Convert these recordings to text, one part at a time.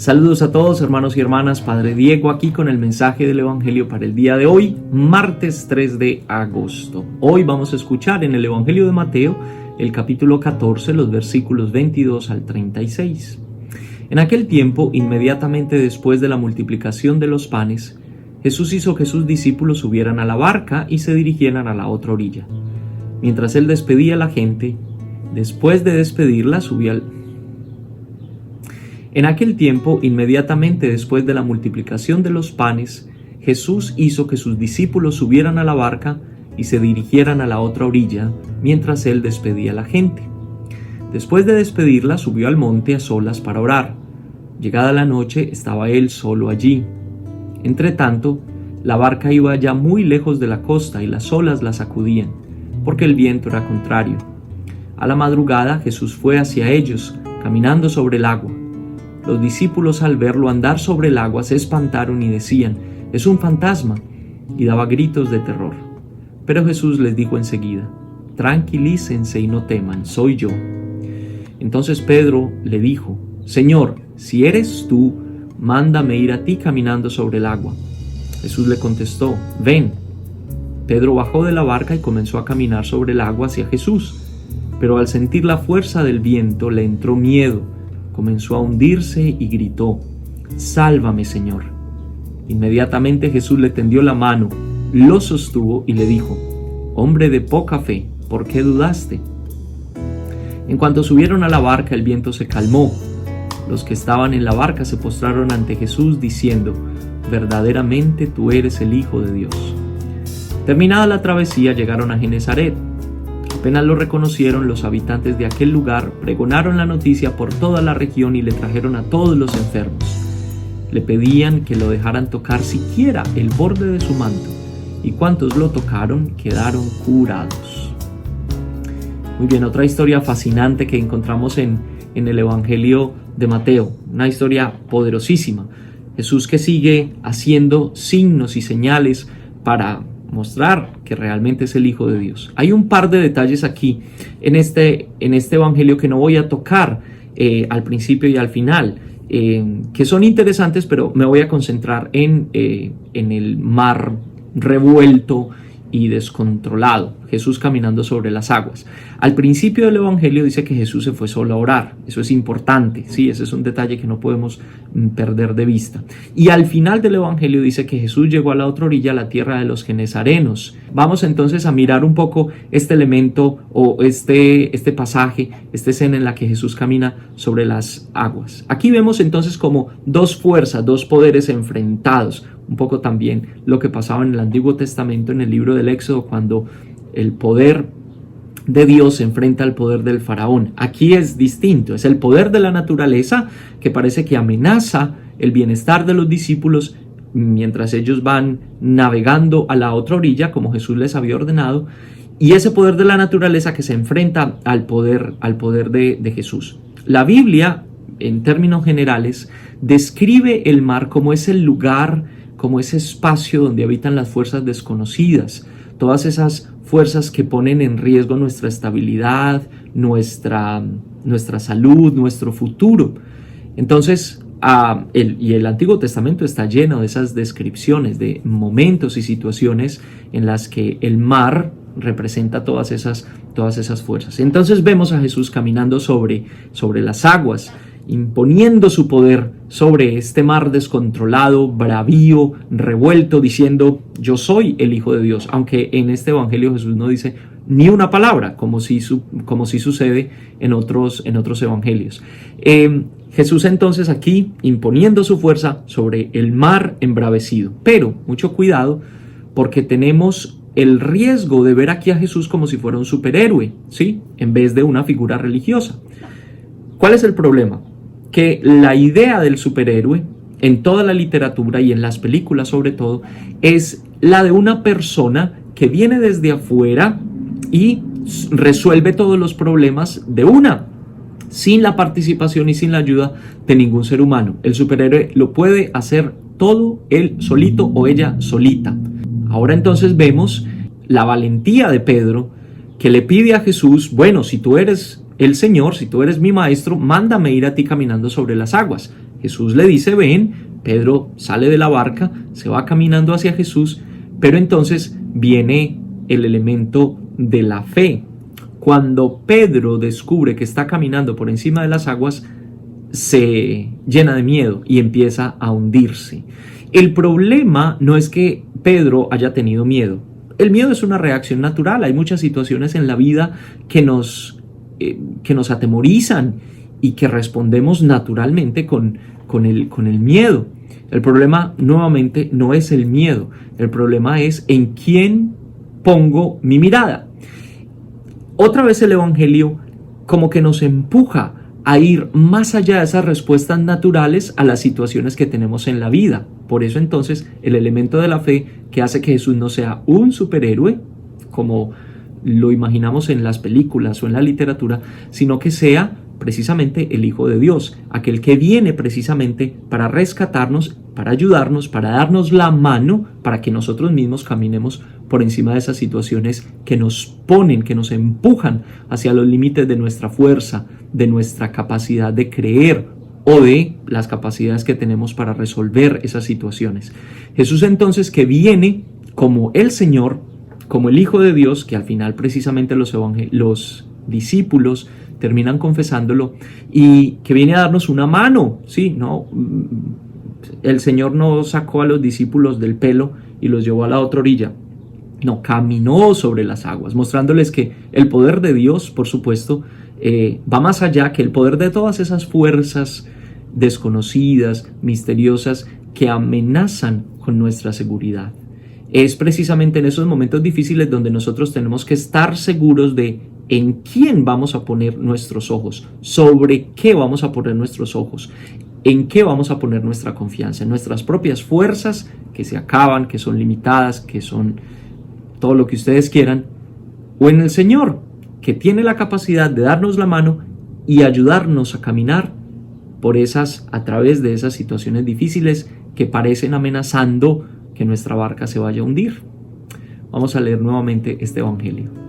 Saludos a todos, hermanos y hermanas. Padre Diego aquí con el mensaje del Evangelio para el día de hoy, martes 3 de agosto. Hoy vamos a escuchar en el Evangelio de Mateo el capítulo 14, los versículos 22 al 36. En aquel tiempo, inmediatamente después de la multiplicación de los panes, Jesús hizo que sus discípulos subieran a la barca y se dirigieran a la otra orilla. Mientras él despedía a la gente, después de despedirla, En aquel tiempo, inmediatamente después de la multiplicación de los panes, Jesús hizo que sus discípulos subieran a la barca y se dirigieran a la otra orilla, mientras él despedía a la gente. Después de despedirla, subió al monte a solas para orar. Llegada la noche, estaba él solo allí. Entretanto, la barca iba ya muy lejos de la costa y las olas la sacudían, porque el viento era contrario. A la madrugada, Jesús fue hacia ellos, caminando sobre el agua. Los discípulos, al verlo andar sobre el agua, se espantaron y decían: «Es un fantasma», y daba gritos de terror. Pero Jesús les dijo enseguida: «Tranquilícense y no teman, soy yo». Entonces Pedro le dijo: «Señor, si eres tú, mándame ir a ti caminando sobre el agua». Jesús le contestó: «Ven». Pedro bajó de la barca y comenzó a caminar sobre el agua hacia Jesús, pero al sentir la fuerza del viento le entró miedo. Comenzó a hundirse y gritó: «Sálvame, Señor». Inmediatamente Jesús le tendió la mano, lo sostuvo y le dijo: «Hombre de poca fe, ¿por qué dudaste?». En cuanto subieron a la barca, el viento se calmó. Los que estaban en la barca se postraron ante Jesús diciendo: «Verdaderamente tú eres el Hijo de Dios». Terminada la travesía, llegaron a Genesaret. Apenas lo reconocieron, los habitantes de aquel lugar pregonaron la noticia por toda la región y le trajeron a todos los enfermos. Le pedían que lo dejaran tocar siquiera el borde de su manto, y cuantos lo tocaron quedaron curados. Muy bien, otra historia fascinante que encontramos en el Evangelio de Mateo, una historia poderosísima. Jesús que sigue haciendo signos y señales para mostrar que realmente es el Hijo de Dios. Hay un par de detalles aquí en este Evangelio que no voy a tocar al principio y al final, que son interesantes, pero me voy a concentrar en el mar revuelto y descontrolado, Jesús caminando sobre las aguas. Al principio del Evangelio dice que Jesús se fue solo a orar. Eso es importante, sí, ese es un detalle que no podemos perder de vista. Y al final del Evangelio dice que Jesús llegó a la otra orilla, a la tierra de los genesarenos. Vamos entonces a mirar un poco este elemento o este pasaje, esta escena en la que Jesús camina sobre las aguas. Aquí vemos entonces como dos fuerzas, dos poderes enfrentados. Un poco también lo que pasaba en el Antiguo Testamento, en el libro del Éxodo, cuando el poder de Dios se enfrenta al poder del faraón. Aquí es distinto, es el poder de la naturaleza que parece que amenaza el bienestar de los discípulos mientras ellos van navegando a la otra orilla, como Jesús les había ordenado, y ese poder de la naturaleza que se enfrenta al poder de Jesús. La Biblia, en términos generales, describe el mar como ese lugar, como ese espacio donde habitan las fuerzas desconocidas, todas esas fuerzas que ponen en riesgo nuestra estabilidad, nuestra salud, nuestro futuro. Entonces, el Antiguo Testamento está lleno de esas descripciones de momentos y situaciones en las que el mar representa todas esas fuerzas. Entonces vemos a Jesús caminando sobre las aguas, imponiendo su poder sobre este mar descontrolado, bravío, revuelto, diciendo: «Yo soy el Hijo de Dios», aunque en este Evangelio Jesús no dice ni una palabra, como si sucede en otros evangelios. Jesús entonces aquí imponiendo su fuerza sobre el mar embravecido, pero mucho cuidado, porque tenemos el riesgo de ver aquí a Jesús como si fuera un superhéroe, ¿sí?, en vez de una figura religiosa. ¿Cuál es el problema? Que la idea del superhéroe en toda la literatura y en las películas sobre todo es la de una persona que viene desde afuera y resuelve todos los problemas de una, sin la participación y sin la ayuda de ningún ser humano. El superhéroe lo puede hacer todo él solito o ella solita. Ahora entonces vemos la valentía de Pedro, que le pide a Jesús: «Bueno, si tú eres el Señor, si tú eres mi maestro, mándame ir a ti caminando sobre las aguas». Jesús le dice, ven. Pedro sale de la barca, se va caminando hacia Jesús, pero entonces viene el elemento de la fe. Cuando Pedro descubre que está caminando por encima de las aguas, se llena de miedo y empieza a hundirse. El problema no es que Pedro haya tenido miedo. El miedo es una reacción natural. Hay muchas situaciones en la vida que nos atemorizan y que respondemos naturalmente con el miedo. El problema nuevamente no es el miedo. El problema es en quién pongo mi mirada. Otra vez el Evangelio como que nos empuja a ir más allá de esas respuestas naturales a las situaciones que tenemos en la vida. Por eso entonces el elemento de la fe que hace que Jesús no sea un superhéroe, como lo imaginamos en las películas o en la literatura, sino que sea precisamente el Hijo de Dios, aquel que viene precisamente para rescatarnos, para ayudarnos, para darnos la mano, para que nosotros mismos caminemos por encima de esas situaciones que nos ponen, que nos empujan hacia los límites de nuestra fuerza, de nuestra capacidad de creer o de las capacidades que tenemos para resolver esas situaciones. Jesús entonces, que viene como el Señor, como el Hijo de Dios, que al final precisamente los discípulos terminan confesándolo, y que viene a darnos una mano. Sí, no, el Señor no sacó a los discípulos del pelo y los llevó a la otra orilla. No, caminó sobre las aguas, mostrándoles que el poder de Dios, por supuesto, va más allá, que el poder de todas esas fuerzas desconocidas, misteriosas, que amenazan con nuestra seguridad. Es precisamente en esos momentos difíciles donde nosotros tenemos que estar seguros de en quién vamos a poner nuestros ojos, sobre qué vamos a poner nuestros ojos, en qué vamos a poner nuestra confianza, en nuestras propias fuerzas que se acaban, que son limitadas, que son todo lo que ustedes quieran, o en el Señor, que tiene la capacidad de darnos la mano y ayudarnos a caminar a través de esas situaciones difíciles que parecen amenazando que nuestra barca se vaya a hundir. Vamos a leer nuevamente este Evangelio.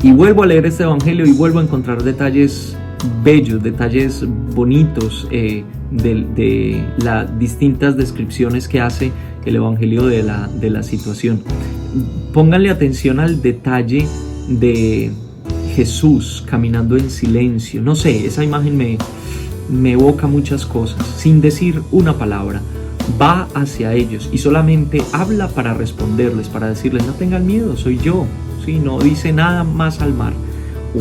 Y vuelvo a leer este Evangelio y vuelvo a encontrar detalles bellos, detalles bonitos de las distintas descripciones que hace el Evangelio de la situación. Pónganle atención al detalle de Jesús caminando en silencio. No sé, esa imagen me evoca muchas cosas, sin decir una palabra. Va hacia ellos y solamente habla para responderles, para decirles: no tengan miedo, soy yo. ¿Sí? No dice nada más al mar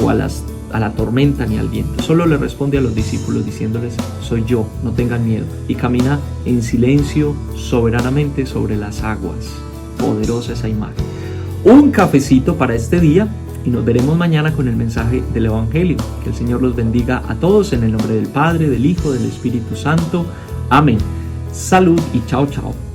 o a la tormenta ni al viento. Solo le responde a los discípulos diciéndoles: soy yo, no tengan miedo. Y camina en silencio soberanamente sobre las aguas. Poderosa esa imagen. Un cafecito para este día y nos veremos mañana con el mensaje del Evangelio. Que el Señor los bendiga a todos en el nombre del Padre, del Hijo, del Espíritu Santo. Amén. Salud y chao, chao.